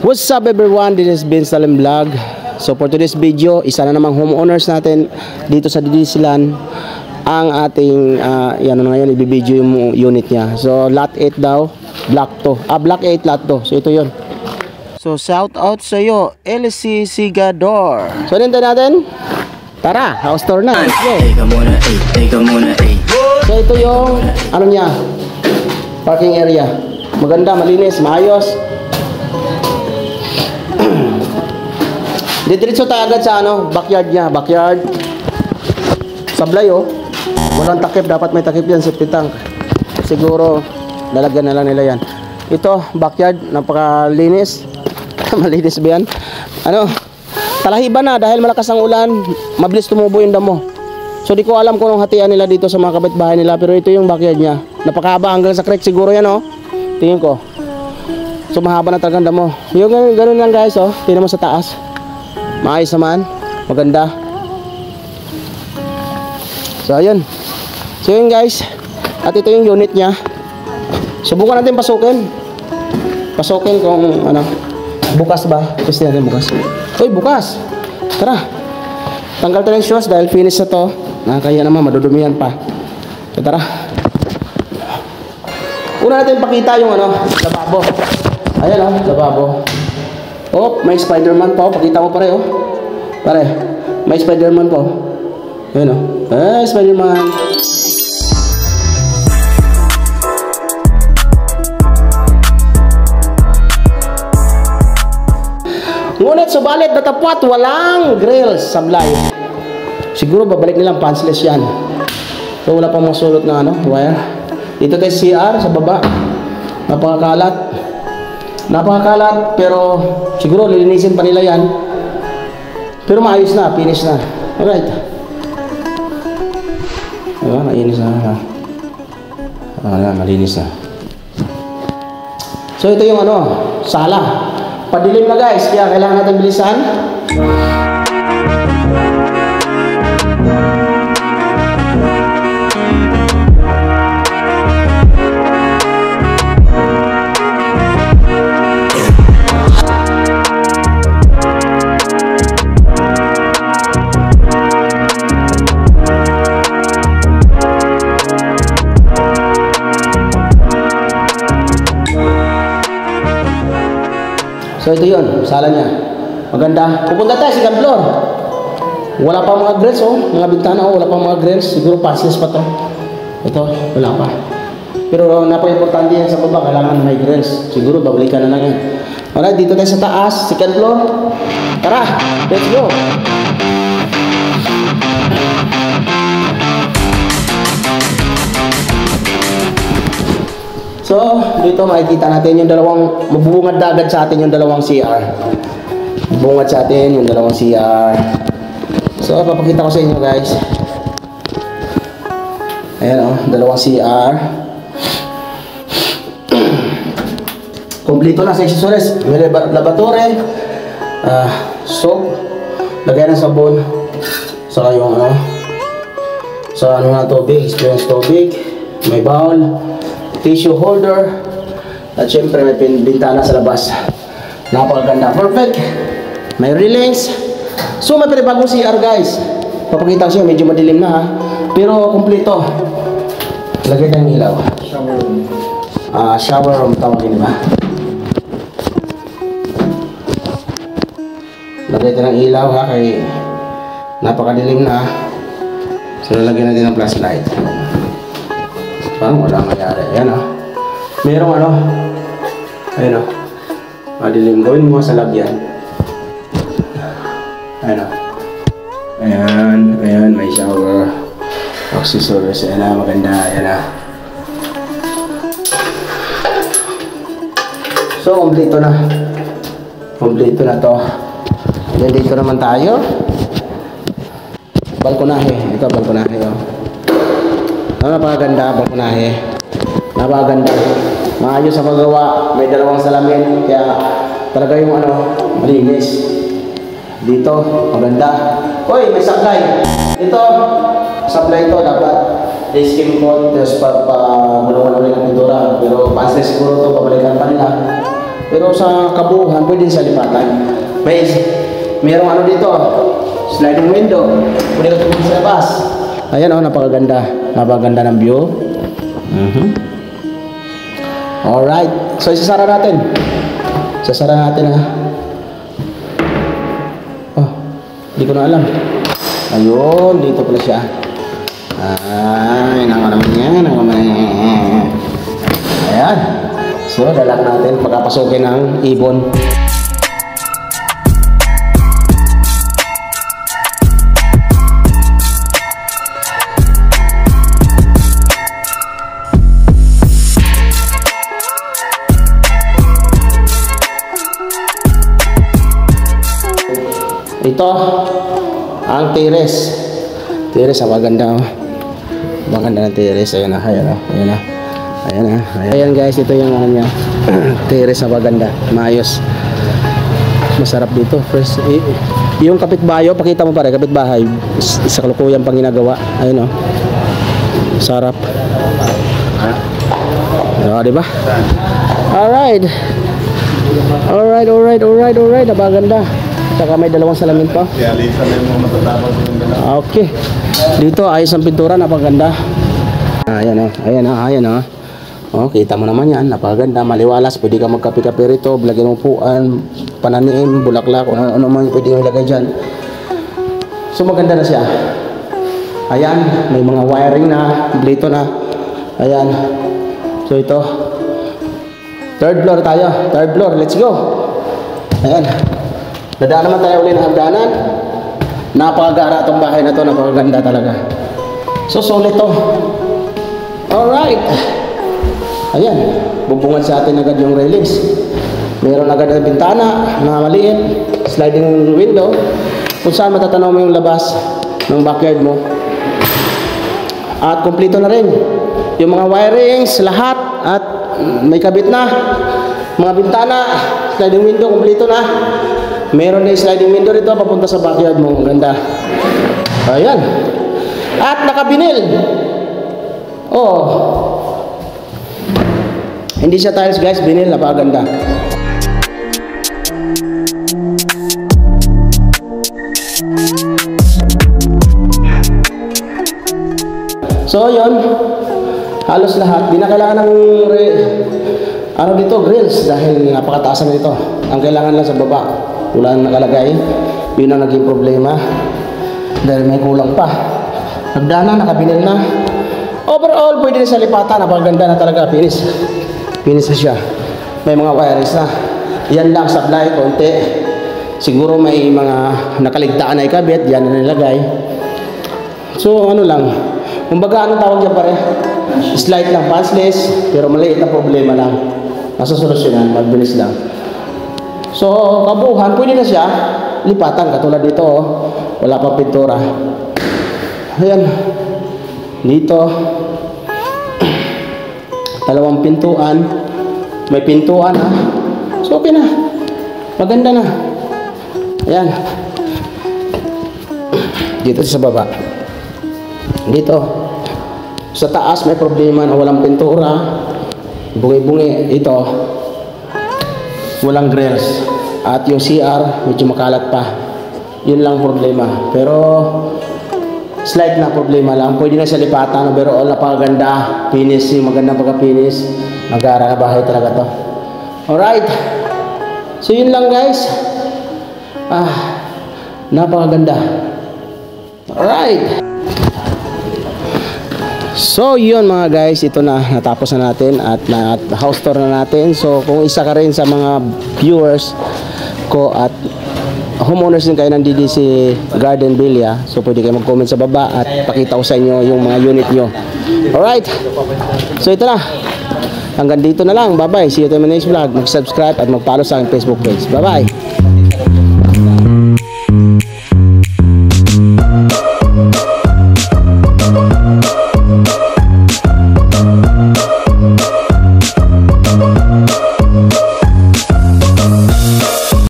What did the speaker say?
What's up everyone, this is Ben Salim Vlog. So for today's video, isa na namang homeowners natin dito sa Didisilan ang ating yan na ngayon, ibibideo yung unit niya. So lot 8 daw, block 2, block 8 lot 2. So ito yun. So shout out sa iyo, LC Sigador. So nintay natin, tara, house tour na. Let's go. So ito yung ano niya, parking area. Maganda, malinis, maayos. Didiretso tayo agad sa ano, backyard niya, backyard. Sablay oh. Walang takip, dapat may takip yan, safety tank. Siguro lalagyan na lang nila yan. Ito, backyard, napakalinis. Malinis ba yan? Ano, talahiban na dahil malakas ang ulan, mabilis tumubo yung damo. So di ko alam kung anong hatian nila dito sa mga kapitbahay nila, pero ito yung backyard niya. Napakahaba hanggang sa creek siguro yan oh. Tingin ko. So mahaba na talagang damo. Yung ganun lang guys oh, tingnan mo sa taas. Maayos naman, maganda. So ayun. So yun guys. At ito yung unit niya. Subukan natin pasukin. Pasukin kung ano. Bukas ba? Kasi natin bukas. Uy, bukas. Tara. Tanggal tayo ng shoes dahil finish na to. Nakakaya naman, madudumihan pa. So tara. Una natin pakita yung ano, lababo. Ayan oh, lababo. Oh, may Spider-Man po. Pakita mo pare oh. Pare, may Spider-Man po. Ayan oh. Spider-Man. Ngunit subalit natapwat, walang grills sablay. Siguro babalik nilang punchless yan. So wala pang masulot na ano, wire. Dito tayo CR sa baba. Napakakalat. Napakakalat, pero siguro lilinisin pa nila yan. Pero maayos na, finish na. Alright. Diba, mainis na. Malinis na. So ito yung ano, sala. Padilim na guys, kaya kailangan natin bilisan. So ito yun, sala niya. Maganda. Pupunta tayo sa second floor. Wala pa mga grills oh. Mga bintana oh, wala pa mga grills. Siguro passes pa to. Ito, wala pa. Pero napaka-importante yan sa baba. Kailangan may grills. Siguro babalikan na lang yan. Alright, dito tayo sa taas. Second floor. Tara, let's go. So, dito makikita natin yung dalawang, mabubungad na agad sa atin yung dalawang CR. Mabubungad sa atin yung dalawang CR. So, papakita ko sa inyo guys. Ayan o, dalawang CR. Kompleto na sa accessories. May laboratory, soap, lagay ng sabon. Saka yung ano, sa ano na tubig, experience tubig. May bowl. Tissue holder at syempre may bintana sa labas. Napakaganda, perfect. May railings. So may pinibagong CR guys. Papakita ko siya, medyo madilim na ha, pero kumpleto. Lagay ng ilaw. Shower room. Shower room tawagin ba? Lagay tayo ng ilaw ha, kay napakadilim na. So lalagyan natin ng flashlight. Parang wala mangyari. Ayan o. Merong ano. Ayan o. Madilim. Gawin mo sa lagyan. Ayan o. Ayan. Ayan. May shower. Accessories. Ayan na. Maganda. Ayan na. So, kompleto na. Kompleto na to. Ayan, dito naman tayo. Balkonahe. Ito, balkonahe o. Napakaganda, balkonahe. Napakaganda. Maayos sa paggawa. May dalawang salamin. Kaya talaga yung ano, malinis. Dito, maganda. Uy, may supply. Ito, supply ito dapat. skim coat, tapos pagulungan ulit ng pintura. Pero pansles siguro ito, pabalikan pa nila. Pero sa kabuuan, pwede sa lipatan. Mayroong ano dito, sliding window. Pwede ka tumingin sa labas. Ayan oh, napakaganda. Napakaganda ng view. Alright. So, isasara natin. Isasara natin ha. Oh, hindi ko na alam. Ayun, dito pala siya. Ay, naman yan. Ayan. So, dalak natin pagkapasukin ng ibon. Ito ang terrace. Terrace, maganda oh. Maganda ng terrace. Ayan na, ayan na, ayan na. Ayan na. Ayan guys, ito yung ano niya. Terrace na maganda, maayos. Masarap dito. First, yung kapitbahay, pakita mo pare, kapitbahay. Sa kalukuyan pang ginagawa. Ayun oh. Sarap. Oh, di ba? Alright. Alright. Napaganda. Saka may dalawang salamin pa. Okay. Dito ayos ang pintura, napaganda. Ayan oh. Oh, kita mo naman yan, napaganda, maliwalas. Pwede ka magkape-kape rito, lagyan mo upuan, pananiin, bulaklak, ano man pwede mo ilagay dyan. So maganda na siya. Ayan, may mga wiring na, dito na. Ayan. So ito. Third floor tayo. Third floor, let's go. Ayan. Dadaan naman tayo ulit ng hagdanan. Napakagara itong bahay na to, napakaganda talaga. So solid to. Alright. Ayan, bubungan sa atin agad yung railings. Meron agad ang bintana na maliit, sliding window, kung saan matatanaw mo yung labas ng backyard mo. At kumpleto na rin yung mga wirings, lahat, at may kabit na. Mga bintana, sliding window, kumpleto na. Meron na yung sliding window rito papunta sa backyard mo. Ang ganda. Ayan. At nakabinil. Oh. Hindi siya tiles guys, binil, napakaganda. So yun, halos lahat. Di na kailangan ng ano dito, grills, dahil napakataas na dito. Ang kailangan lang sa baba, wala nang nakalagay. Yun ang naging problema dahil may kulang pa. Nagdana, nakabinil na. Overall, pwede na sa lipatan. Napakaganda na talaga, finish. Finish na siya. May mga wires na. Yan lang, sablay, konti. Siguro may mga nakaligtaan na ikabit, yan na nilagay. So ano lang, kumbaga anong tawag niya pare? Slight lang, punsless, pero maliit na problema lang. Masasolusyonan, magbilis lang. So kabuuhan, pwede na siya lipatan, katulad dito oh. Wala pa pintura. Ayan. Dito dalawang pintuan, may pintuan ha. So okay na, maganda na. Ayan. Dito sa baba, dito sa taas may problema na walang pintura, bungi-bungi. Ito walang grills, at yung CR medyo makalat pa. Yun lang problema, pero slight na problema lang. Pwede na sa lipatan, pero all napakaganda. Finish, yung magandang pagka-finish. Mag-aara na bahay talaga to. Alright. So yun lang guys. Napakaganda. Alright. So yun mga guys, ito na, natapos na natin at house tour na natin. So kung isa ka rin sa mga viewers ko at homeowners din kayo ng DDC Garden Villa, so pwede kayo mag-comment sa baba at pakita ko sa inyo yung mga unit nyo. Alright, so ito na, hanggang dito na lang. Bye bye, see you to my next vlog. Mag-subscribe at mag-follow sa aking Facebook page. Bye bye.